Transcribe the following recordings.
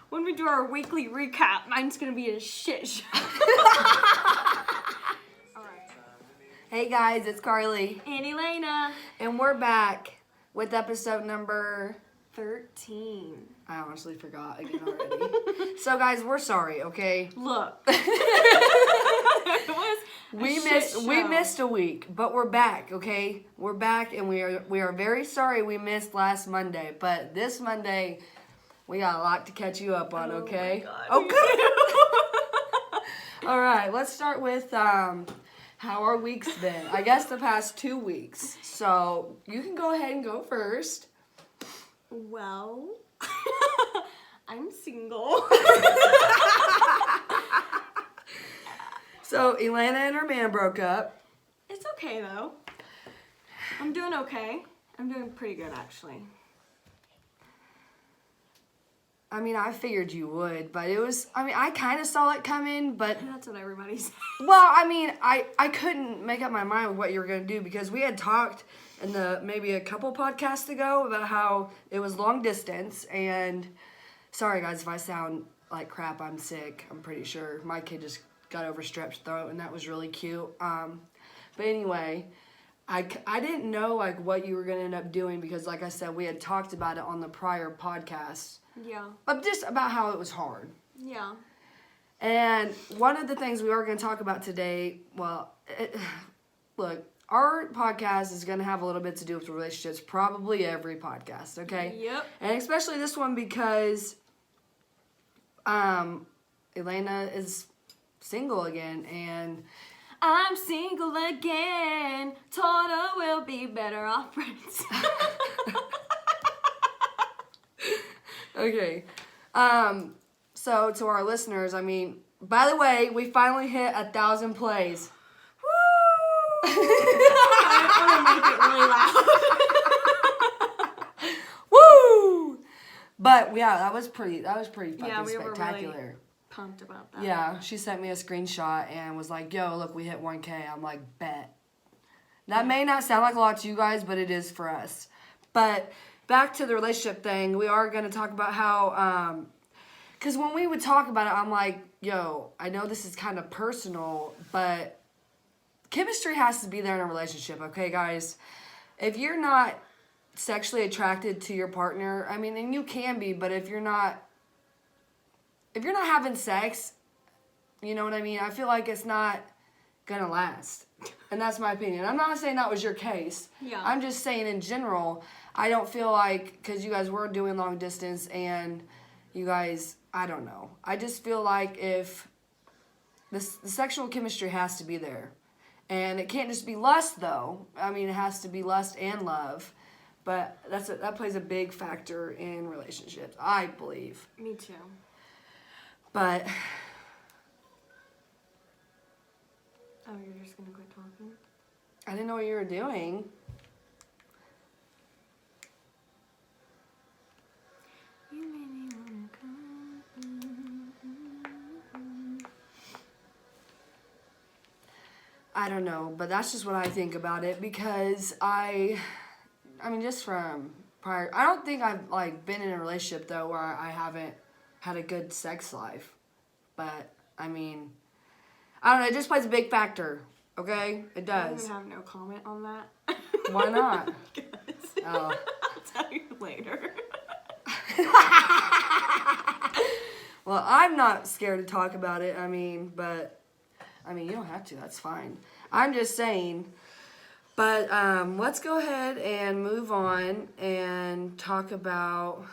when we do our weekly recap, mine's gonna be a shit show. Alright. Hey guys, it's Carly. And Elena. And we're back with episode number 13. I honestly forgot again already. So guys, we're sorry, okay? Look. We missed a week, but we're back, okay? We're back and we are very sorry we missed last Monday, but this Monday we got a lot to catch you up on, okay? Oh my God. Good. All right, let's start with how our week's been. I guess the past 2 weeks. So, you can go ahead and go first. Well, I'm single. So, Elena and her man broke up. It's okay, though. I'm doing okay. I'm doing pretty good, actually. I mean, I figured you would, but I kind of saw it coming, but... That's what everybody says. Well, I mean, I couldn't make up my mind with what you were going to do because we had talked in maybe a couple podcasts ago about how it was long distance, and sorry, guys, if I sound like crap, I'm sick. I'm pretty sure. My kid just got over strep throat, and that was really cute. But anyway, I didn't know, like, what you were going to end up doing because, like I said, we had talked about it on the prior podcast. Yeah. Just about how it was hard. Yeah. And one of the things we are going to talk about today, look, our podcast is going to have a little bit to do with relationships, probably every podcast, okay? Yep. And especially this one because Elena is single again, and... I'm single again, told her we'll be better off friends. Okay. So to our listeners, I mean, by the way, we finally hit 1,000 plays. Woo! I'm gonna make it really loud. Woo! But yeah, that was pretty fucking we were spectacular. really pumped about that. Yeah, she sent me a screenshot and was like, "Yo, look, we hit 1K." I'm like, "Bet." That may not sound like a lot to you guys, but it is for us. But back to the relationship thing, we are going to talk about how, because when we would talk about it, I'm like, yo, I know this is kind of personal, but chemistry has to be there in a relationship, okay, guys? If you're not sexually attracted to your partner, I mean, and you can be, but if you're not having sex, you know what I mean? I feel like it's not going to last. And that's my opinion. I'm not saying that was your case. Yeah. I'm just saying in general, I don't feel like, because you guys were doing long distance and you guys, I don't know. I just feel like if the sexual chemistry has to be there. And it can't just be lust, though. I mean, it has to be lust and love. But that plays a big factor in relationships, I believe. Me too. But... Oh, you're just gonna quit talking? I didn't know what you were doing. You made me wanna come. I don't know, but that's just what I think about it because I mean, just from prior, I don't think I've like been in a relationship though where I haven't had a good sex life. But I mean, I don't know, it just plays a big factor. Okay? It does. I'm gonna have no comment on that. Why not? Oh. I'll tell you later. Well, I'm not scared to talk about it. I mean, you don't have to. That's fine. I'm just saying. But let's go ahead and move on and talk about...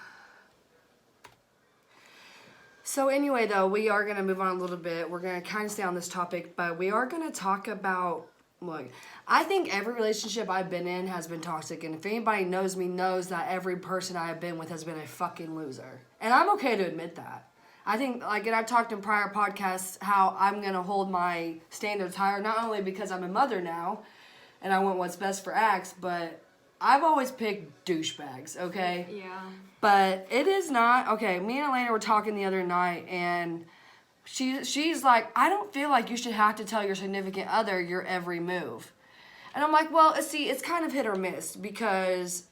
So anyway, though, we are going to move on a little bit. We're going to kind of stay on this topic, but we are going to talk about, look, I think every relationship I've been in has been toxic, and if anybody knows me knows that every person I have been with has been a fucking loser. And I'm okay to admit that. I think, like, and I've talked in prior podcasts how I'm going to hold my standards higher, not only because I'm a mother now, and I want what's best for Axe, but I've always picked douchebags, okay? Yeah. But it is not, okay, me and Elena were talking the other night, and she's like, I don't feel like you should have to tell your significant other your every move. And I'm like, well, see, it's kind of hit or miss, because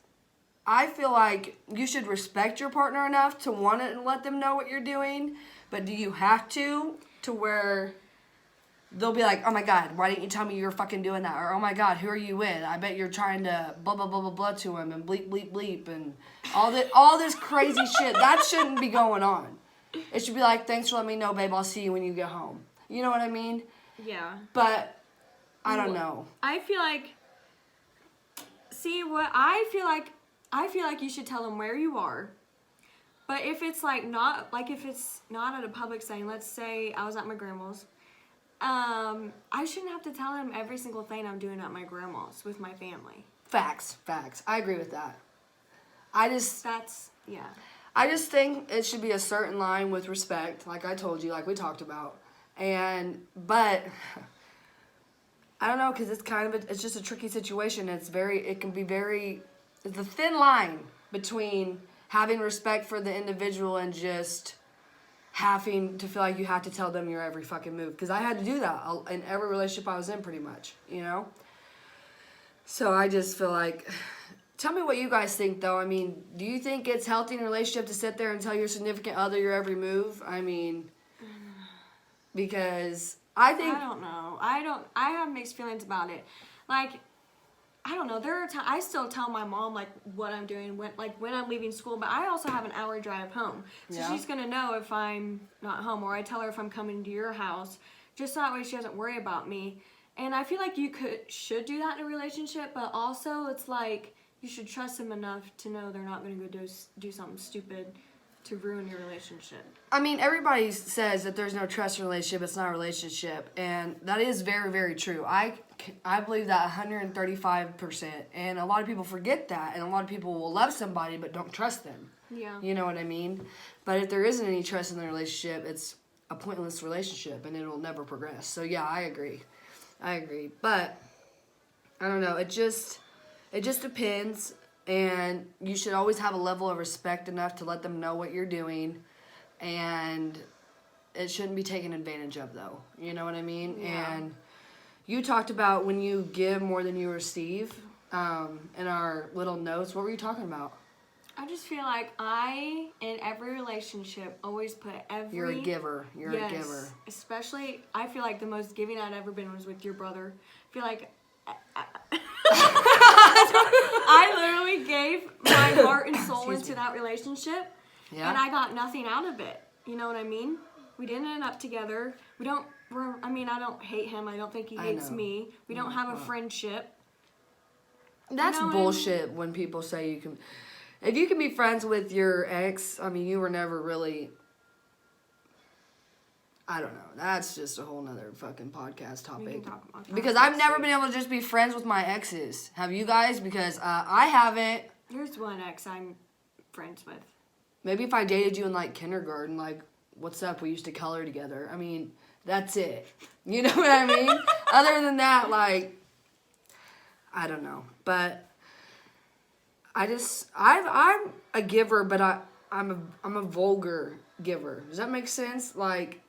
I feel like you should respect your partner enough to want to let them know what you're doing, but do you have to where they'll be like, oh my God, why didn't you tell me you were fucking doing that? Or, oh my God, who are you with? I bet you're trying to blah, blah, blah, blah, blah to him and bleep, bleep, bleep and all this crazy shit. That shouldn't be going on. It should be like, thanks for letting me know, babe. I'll see you when you get home. You know what I mean? Yeah. But I don't know. I feel like, I feel like you should tell them where you are. But if it's if it's not at a public setting, let's say I was at my grandma's, I shouldn't have to tell him every single thing I'm doing at my grandma's with my family. Facts. I agree with that. I just think it should be a certain line with respect, like I told you, like we talked about. But I don't know, because it's just a tricky situation. It's a thin line between having respect for the individual and just having to feel like you have to tell them your every fucking move. Because I had to do that in every relationship I was in, pretty much, you know? So I just feel like, tell me what you guys think, though. I mean, do you think it's healthy in a relationship to sit there and tell your significant other your every move? I mean, because I think... I don't know. I have mixed feelings about it. Like, I don't know. There are times I still tell my mom like what I'm doing when I'm leaving school, but I also have an hour drive home, so she's gonna know if I'm not home, or I tell her if I'm coming to your house, just so that way she doesn't worry about me. And I feel like you should do that in a relationship, but also it's like you should trust them enough to know they're not gonna go do something stupid to ruin your relationship. I mean, everybody says that there's no trust in a relationship, it's not a relationship, and that is very, very true. I believe that 135%, and a lot of people forget that, and a lot of people will love somebody but don't trust them. Yeah. You know what I mean? But if there isn't any trust in the relationship, it's a pointless relationship, and it'll never progress. So yeah, I agree. But, I don't know, it just depends. And you should always have a level of respect enough to let them know what you're doing. And it shouldn't be taken advantage of, though. You know what I mean? Yeah. And you talked about when you give more than you receive in our little notes. What were you talking about? I just feel like in every relationship, always put every... You're a giver. You're a giver. Especially, I feel like the most giving I'd ever been was with your brother. I feel like... I literally gave my heart and soul into that relationship, and I got nothing out of it. You know what I mean? We didn't end up together. I don't hate him. I don't think he hates me. We don't have a friendship. That's bullshit when people say you can... If you can be friends with your ex, I mean, you were never really... I don't know. That's just a whole nother fucking podcast topic. We can talk about that. Because I've never been able to just be friends with my exes. Have you guys? Because I haven't. There's one ex I'm friends with. Maybe if I dated you in like kindergarten, like, what's up? We used to color together. I mean, that's it. You know what I mean? Other than that, like, I don't know. But I'm a giver, but I'm a vulgar giver. Does that make sense? Like,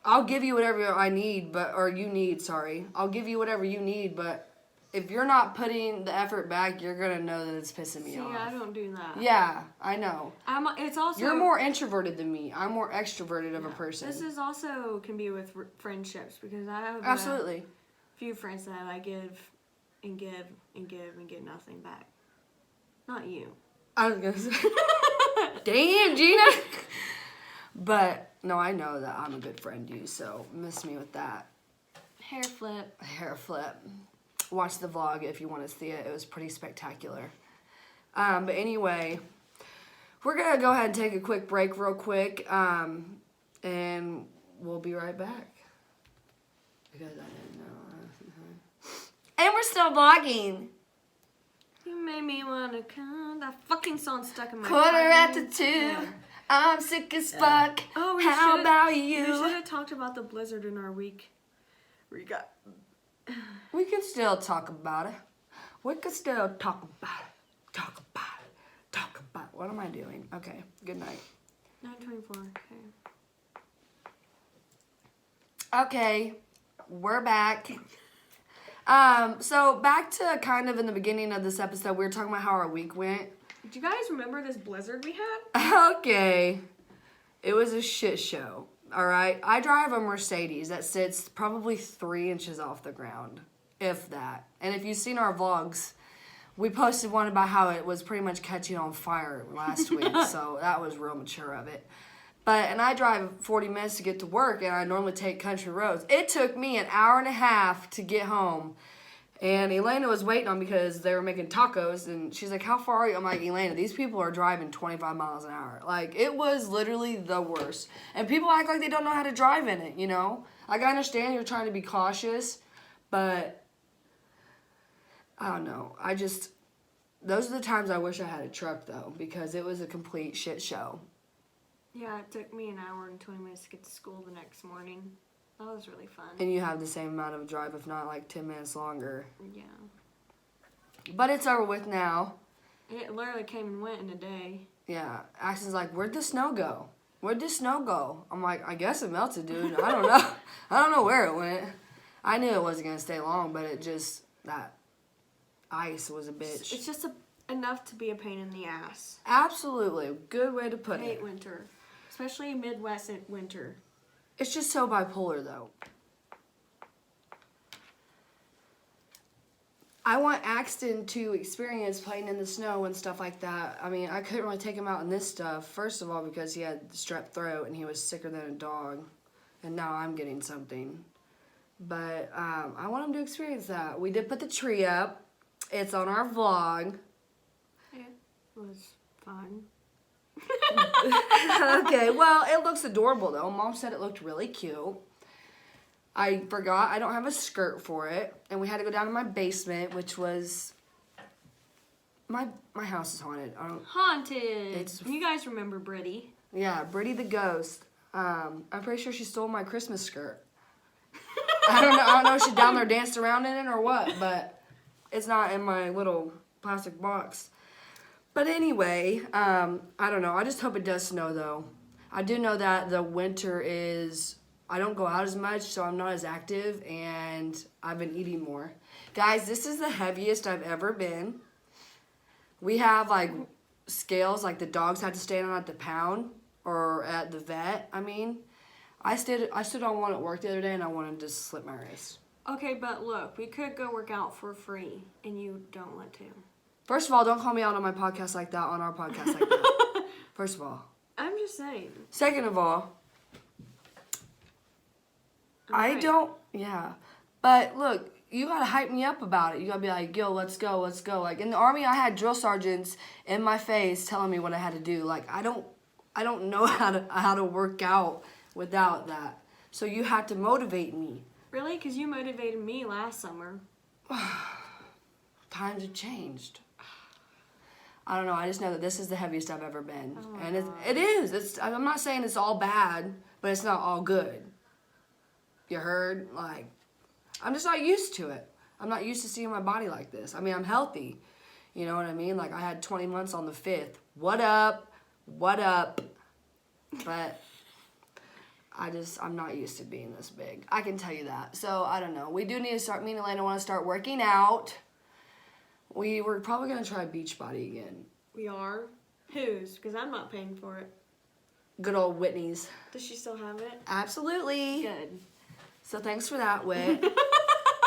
I'll give you whatever I need, I'll give you whatever you need, but if you're not putting the effort back, you're going to know that it's pissing me off. Yeah, I don't do that. Yeah, I know. It's also... You're more introverted than me. I'm more extroverted of a person. This is also can be with friendships, because I have absolutely a few friends that I give and give and give and get nothing back. Not you. I was going to say... Damn, Gina! But, no, I know that I'm a good friend to you, so miss me with that. Hair flip. Watch the vlog if you want to see it. It was pretty spectacular. But anyway, we're going to go ahead and take a quick break real quick, and we'll be right back. Because I didn't know. And we're still vlogging. You made me want to come. That fucking song's stuck in my head. 2:15. Yeah. I'm sick as fuck. Oh, how about you? We should have talked about the blizzard in our week. We can still talk about it. We can still talk about it. Talk about it. What am I doing? Okay, good night. 9:24. Okay, we're back. So back to kind of in the beginning of this episode, we were talking about how our week went. Do you guys remember this blizzard we had? Okay. It was a shit show. All right. I drive a Mercedes that sits probably 3 inches off the ground, if that. And if you've seen our vlogs, we posted one about how it was pretty much catching on fire last week. So that was real mature of it. And I drive 40 minutes to get to work, and I normally take country roads. It took me an hour and a half to get home. And Elena was waiting on me because they were making tacos, and she's like, how far are you? I'm like, Elena, these people are driving 25 miles an hour. Like, it was literally the worst. And people act like they don't know how to drive in it, you know? Like, I understand you're trying to be cautious, but I don't know. Those are the times I wish I had a truck, though, because it was a complete shit show. Yeah, it took me an hour and 20 minutes to get to school the next morning. That was really fun. And you have the same amount of drive, if not like 10 minutes longer. Yeah. But it's over with now. It literally came and went in a day. Yeah. Axton's like, where'd the snow go? Where'd the snow go? I'm like, I guess it melted, dude. I don't know. I don't know where it went. I knew it wasn't going to stay long, but that ice was a bitch. It's just enough to be a pain in the ass. Absolutely. Good way to put I it. hate winter. Especially Midwest winter. It's just so bipolar, though. I want Axton to experience playing in the snow and stuff like that. I mean, I couldn't really take him out in this stuff. First of all, because he had strep throat and he was sicker than a dog. And now I'm getting something. But I want him to experience that. We did put the tree up. It's on our vlog. It was fun. Okay, well, it looks adorable, though. Mom said it looked really cute. I forgot I don't have a skirt for it, and we had to go down to my basement, which was... My house is haunted. Haunted! You guys remember Brittany? Yeah, Brittany the ghost. I'm pretty sure she stole my Christmas skirt. I don't know if she down there danced around in it or what, but it's not in my little plastic box. But anyway, I don't know. I just hope it does snow, though. I do know that the winter is... I don't go out as much, so I'm not as active, and I've been eating more. Guys, this is the heaviest I've ever been. We have, like, scales, like the dogs had to stand on at the pound, or at the vet, I mean. I stood on one at work the other day, and I wanted to slip my wrist. Okay, but look, we could go work out for free, and you don't want to. First of all, don't call me out on my podcast like that, on our podcast like that. First of all. I'm just saying. Second of all, Right. I don't, yeah. But look, you gotta hype me up about it. You gotta be like, yo, let's go, let's go. Like in the Army, I had drill sergeants in my face telling me what I had to do. Like I don't know how to work out without that. So you have to motivate me. Really? Because you motivated me last summer. Times have changed. I don't know. I just know that this is the heaviest I've ever been, and it is. I'm not saying it's all bad, but it's not all good. You heard? Like, I'm just not used to it. I'm not used to seeing my body like this. I mean, I'm healthy. You know what I mean? Like, I had 20 months on the 5th. What up? What up? But I'm not used to being this big. I can tell you that. So, I don't know. We do need to start, me and Elena want to start working out. We're probably going to try Beachbody again. We are? Whose? Because I'm not paying for it. Good old Whitney's. Does she still have it? Absolutely. Good. So thanks for that, Whit.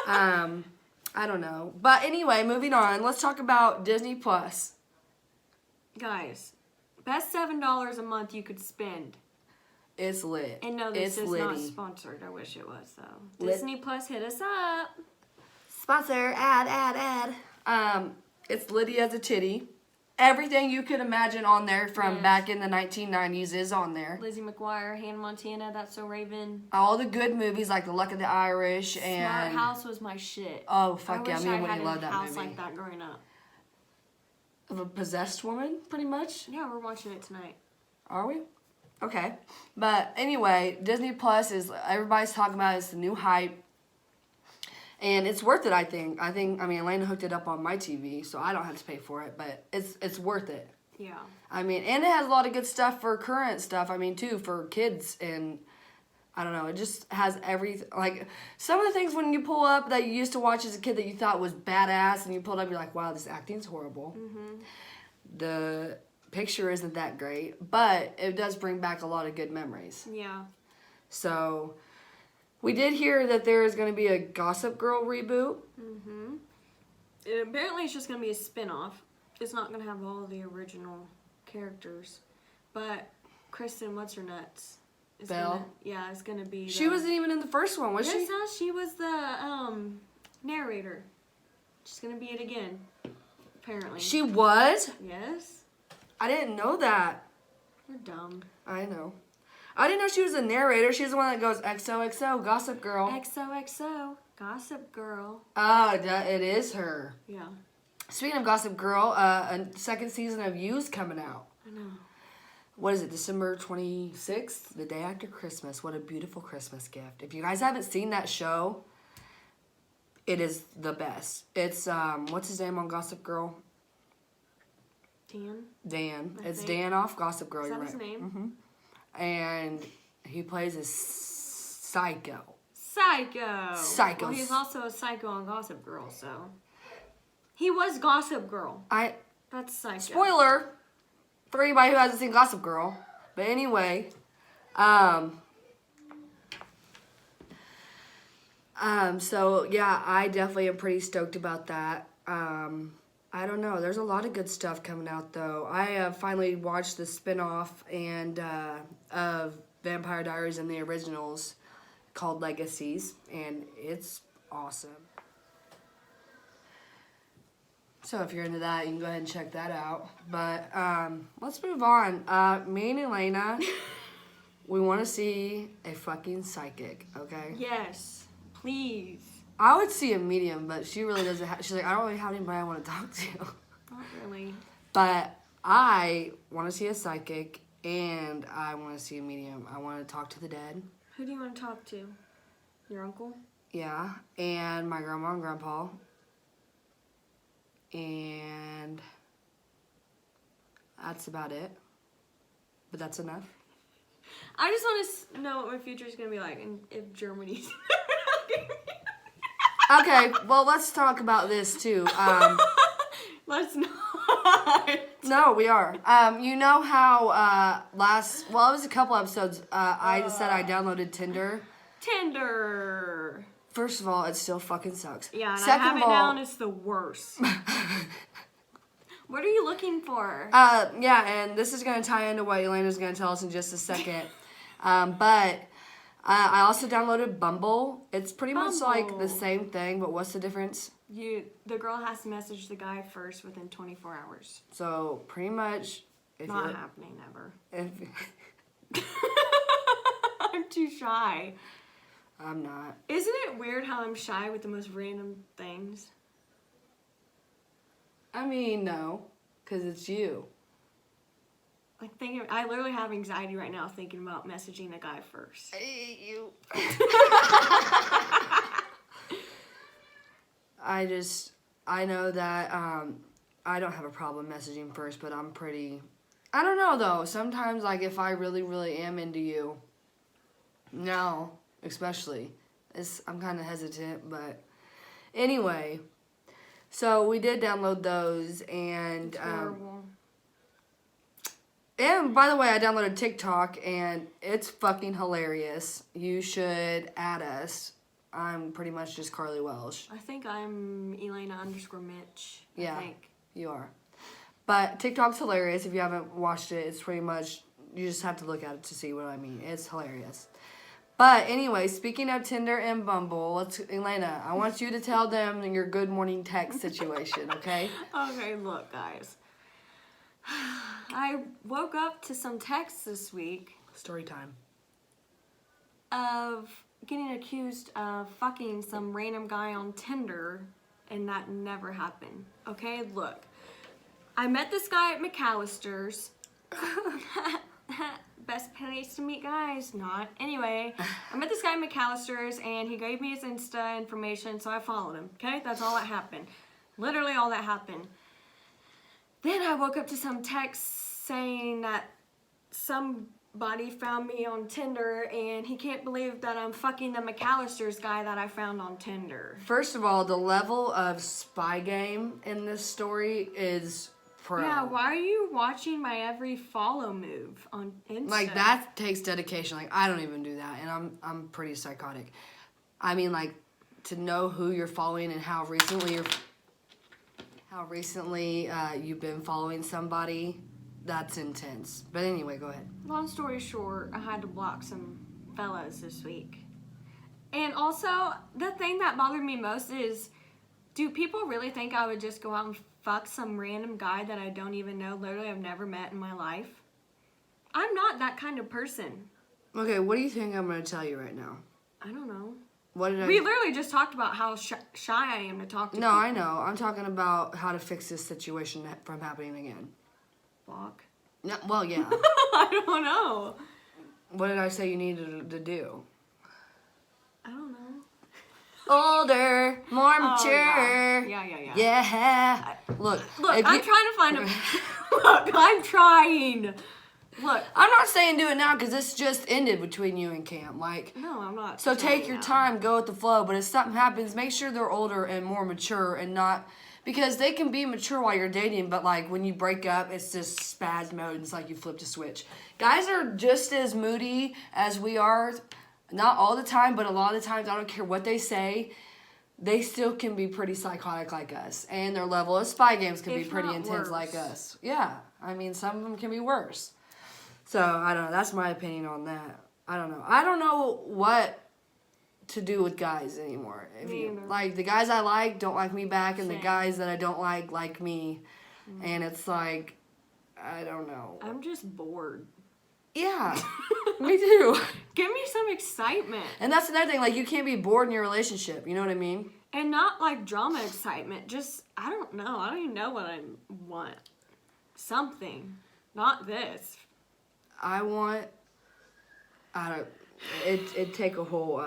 I don't know. But anyway, moving on. Let's talk about Disney Plus. Guys, best $7 a month you could spend. It's lit. And no, this it's is litty. not sponsored. I wish it was, though. Disney Plus, hit us up. Sponsor, ad. It's Liddy as a titty. Everything you could imagine on there from back in the 1990s is on there. Lizzie McGuire, Hannah Montana, That's So Raven. All the good movies like The Luck of the Irish and... Smart House was my shit. Oh, fuck yeah. Me and Whitney loved that movie. I wish I movie. had a house like that growing up. Of a possessed woman, pretty much? Yeah, we're watching it tonight. Are we? Okay. But anyway, Disney Plus is... Everybody's talking about it's the new hype. And it's worth it, I think. I mean, Elena hooked it up on my TV, so I don't have to pay for it, but it's worth it. Yeah. I mean, and it has a lot of good stuff for current stuff, I mean, too, for kids, and I don't know, it just has everything, like, some of the things when you pull up that you used to watch as a kid that you thought was badass, and you pulled up, you're like, wow, this acting's horrible. Mm-hmm. the picture isn't that great, but it does bring back a lot of good memories. Yeah. So, we did hear that there is going to be a Gossip Girl reboot. Mm-hmm. Apparently it's just going to be a spin-off. It's not going to have all the original characters. But Kristen, what's her nuts? Belle? It's going to be... She wasn't even in the first one, was she? Yes, no, she was the narrator. She's going to be it again, apparently. She was? Yes. I didn't know that. You're dumb. I know. I didn't know she was a narrator. She's the one that goes, XOXO, Gossip Girl. XOXO, Gossip Girl. Oh, it is her. Yeah. Speaking of Gossip Girl, a second season of You's coming out. I know. What is it, December 26th? The day after Christmas. What a beautiful Christmas gift. If you guys haven't seen that show, it is the best. It's, what's his name on Gossip Girl? Dan. It's Dan off Gossip Girl. Is that You're his right. name? Mm-hmm. And he plays a psycho. Psycho. Well, he's also a psycho on Gossip Girl, so... He was Gossip Girl. That's Psycho. Spoiler for anybody who hasn't seen Gossip Girl. But anyway, so yeah, I definitely am pretty stoked about that. I don't know. There's a lot of good stuff coming out though. I finally watched the spin-off of Vampire Diaries and the originals called Legacies, and it's awesome. So if you're into that, you can go ahead and check that out. But let's move on. Me and Elena, we want to see a fucking psychic, okay? Yes, please. I would see a medium, but she really doesn't have... She's like, I don't really have anybody I want to talk to. Not really. But I want to see a psychic, and I want to see a medium. I want to talk to the dead. Who do you want to talk to? Your uncle? Yeah, and my grandma and grandpa. And that's about it. But that's enough. I just want to know what my future is going to be like and if Germany's... Okay, well, let's talk about this, too. Let's not. No, we are. You know how it was a couple episodes, I just said I downloaded Tinder. Tinder. First of all, it still fucking sucks. Yeah, and Second I have of it all, down. It's the worst. What are you looking for? Yeah, and this is going to tie into what Elena's going to tell us in just a second. But I also downloaded Bumble. It's pretty much like the same thing, but what's the difference? The girl has to message the guy first within 24 hours. So pretty much, Not happening ever. If, I'm too shy. I'm not. Isn't it weird how I'm shy with the most random things? I mean, no, because it's you. Like I literally have anxiety right now thinking about messaging the guy first. I hate you. I know that I don't have a problem messaging first, but I'm pretty... I don't know, though. Sometimes, like, if I really, really am into you, no, especially, I'm kind of hesitant, but anyway, so we did download those, and... It's horrible. And by the way, I downloaded TikTok, and it's fucking hilarious. You should add us. I'm pretty much just Carly Welsh. I think I'm Elena_Mitch. Yeah, I think. You are. But TikTok's hilarious. If you haven't watched it, it's pretty much, you just have to look at it to see what I mean. It's hilarious. But anyway, speaking of Tinder and Bumble, Elena, I want you to tell them your good morning text situation, okay? Okay, look, guys. I woke up to some texts this week. Story time. Of getting accused of fucking some random guy on Tinder, and that never happened. Okay, look. I met this guy at McAllister's. Best place to meet guys. Not. Anyway, I met this guy at McAllister's, and he gave me his Insta information, so I followed him. Okay, that's all that happened. Literally all that happened. Then I woke up to some texts saying that somebody found me on Tinder and he can't believe that I'm fucking the McAllister's guy that I found on Tinder. First of all, the level of spy game in this story is pro. Yeah, why are you watching my every follow move on Insta? Like, that takes dedication. Like, I don't even do that, and I'm pretty psychotic. I mean, like, to know who you're following and how recently you've been following somebody, that's intense. But anyway, go ahead. Long story short, I had to block some fellas this week. And also, the thing that bothered me most is, do people really think I would just go out and fuck some random guy that I don't even know, literally I've never met in my life? I'm not that kind of person. Okay, what do you think I'm going to tell you right now? I don't know. What did I... We literally just talked about how shy I am to talk to No, people. I know. I'm talking about how to fix this situation from happening again. Block? No, well, yeah. I don't know. What did I say you needed to do? I don't know. Older, more mature. Yeah. Yeah. Look, I'm trying to find a... Look, I'm trying. Look. I'm not saying do it now because this just ended between you and Cam. Like, No, I'm not. so take your time, go with the flow. But if something happens, make sure they're older and more mature and not... Because they can be mature while you're dating, but like when you break up, it's just spaz mode. And it's like you flipped a switch. Guys are just as moody as we are. Not all the time, but a lot of the times, I don't care what they say, they still can be pretty psychotic like us. And their level of spy games can be pretty intense worse. like us. Yeah. I mean, some of them can be worse. So, I don't know. That's my opinion on that. I don't know. I don't know what to do with guys anymore. Like, the guys I like don't like me back, and the guys that I don't like me. Mm-hmm. And it's like, I don't know. I'm just bored. Yeah, me too. Give me some excitement. And that's another thing, like, you can't be bored in your relationship, you know what I mean? And not, like, drama excitement. Just, I don't know. I don't even know what I want. Something. Not this. It'd take a whole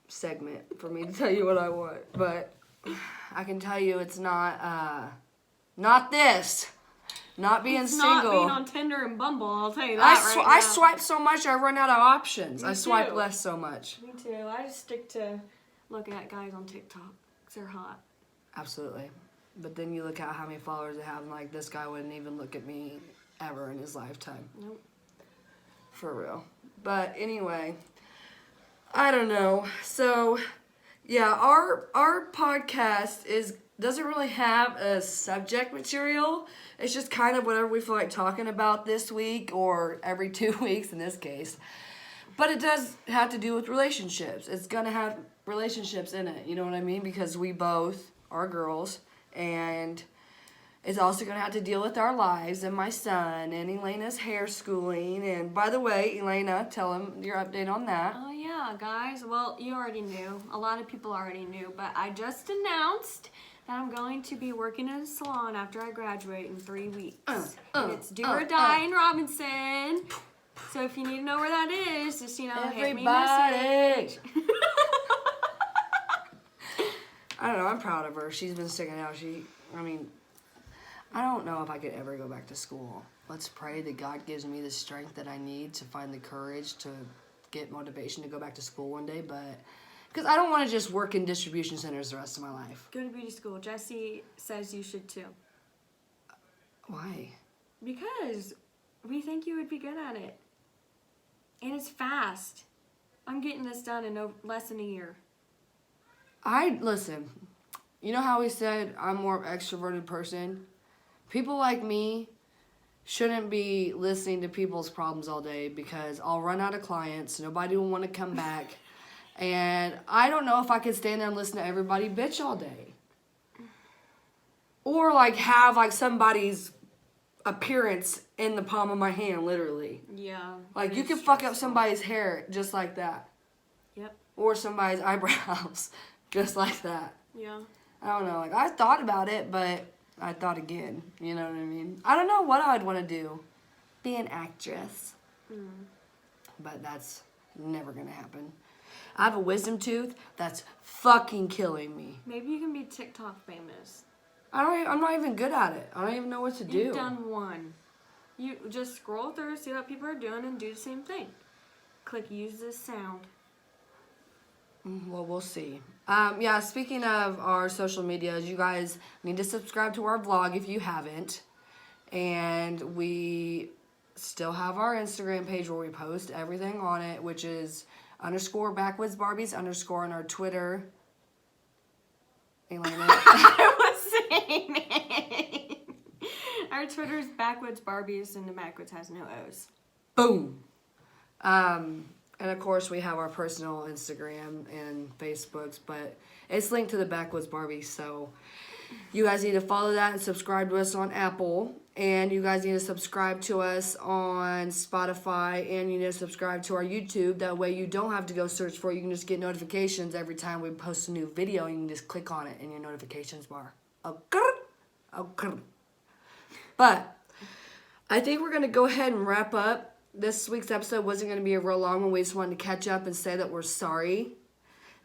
segment for me to tell you what I want. But I can tell you it's not this. Not being single. Not being on Tinder and Bumble, I'll tell you that right now. I swipe so much I run out of options. Me I swipe too. less so much. Me too. I just stick to looking at guys on TikTok because they're hot. Absolutely. But then you look at how many followers they have, and like, this guy wouldn't even look at me ever in his lifetime. Nope. For real. But anyway, I don't know. So, yeah, our podcast doesn't really have a subject material. It's just kind of whatever we feel like talking about this week or every 2 weeks in this case. But it does have to do with relationships. It's going to have relationships in it, you know what I mean? Because we both are girls, and it's also going to have to deal with our lives and my son and Elena's hair schooling. And by the way, Elena, tell them your update on that. Oh, yeah, guys. Well, you already knew. A lot of people already knew. But I just announced that I'm going to be working in a salon after I graduate in 3 weeks. And it's Do or Die in Robinson. So if you need to know where that is, just, hit me a message. I don't know. I'm proud of her. She's been sticking out. I don't know if I could ever go back to school. Let's pray that God gives me the strength that I need to find the courage to get motivation to go back to school one day. But because I don't want to just work in distribution centers the rest of my life. Go to beauty school. Jesse says you should too. Why? Because we think you would be good at it. And it's fast. I'm getting this done in less than a year. Listen, you know how we said I'm a more extroverted person? People like me shouldn't be listening to people's problems all day because I'll run out of clients. Nobody will want to come back. And I don't know if I could stand there and listen to everybody bitch all day. Or have somebody's appearance in the palm of my hand, literally. Yeah. You can fuck up somebody's hair just like that. Yep. Or somebody's eyebrows just like that. Yeah. I don't know. I thought about it, but I thought again. You know what I mean? I don't know what I'd want to do. Be an actress. But that's never going to happen. I have a wisdom tooth that's fucking killing me. Maybe you can be TikTok famous. I'm not even good at it. I don't even know what to do. You've done one. You just scroll through, see what people are doing, and do the same thing. Click use this sound. Well, we'll see. Yeah, speaking of our social medias, you guys need to subscribe to our vlog if you haven't. And we still have our Instagram page where we post everything on it, which is _backwoodsbarbies_ on our Twitter. Elena. I was saying it. Our Twitter's Backwoods Barbies, and the Backwoods has no O's. Boom. And of course we have our personal Instagram and Facebooks, but it's linked to the Backwoods Barbie, so you guys need to follow that and subscribe to us on Apple, and you guys need to subscribe to us on Spotify, and you need to subscribe to our YouTube. That way you don't have to go search for it. You can just get notifications every time we post a new video, and you can just click on it in your notifications bar. Okay. But I think we're going to go ahead and wrap up. This week's episode wasn't going to be a real long one. We just wanted to catch up and say that we're sorry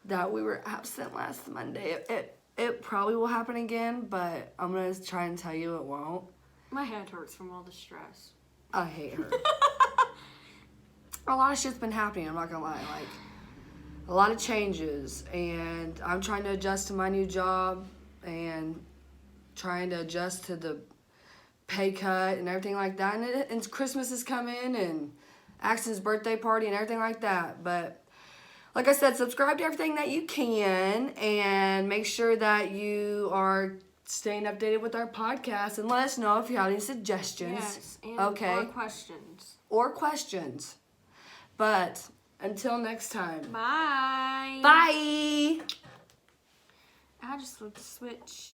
that we were absent last Monday. It probably will happen again, but I'm going to try and tell you it won't. My head hurts from all the stress. I hate her. A lot of shit's been happening, I'm not going to lie. Like, a lot of changes, and I'm trying to adjust to my new job and trying to adjust to the pay cut and everything like that, and Christmas is coming and Axton's birthday party and everything like that. But like I said, subscribe to everything that you can, and make sure that you are staying updated with our podcast, and let us know if you have any suggestions. Yes, and okay, or questions. But until next time, Bye. bye. I just flipped the switch.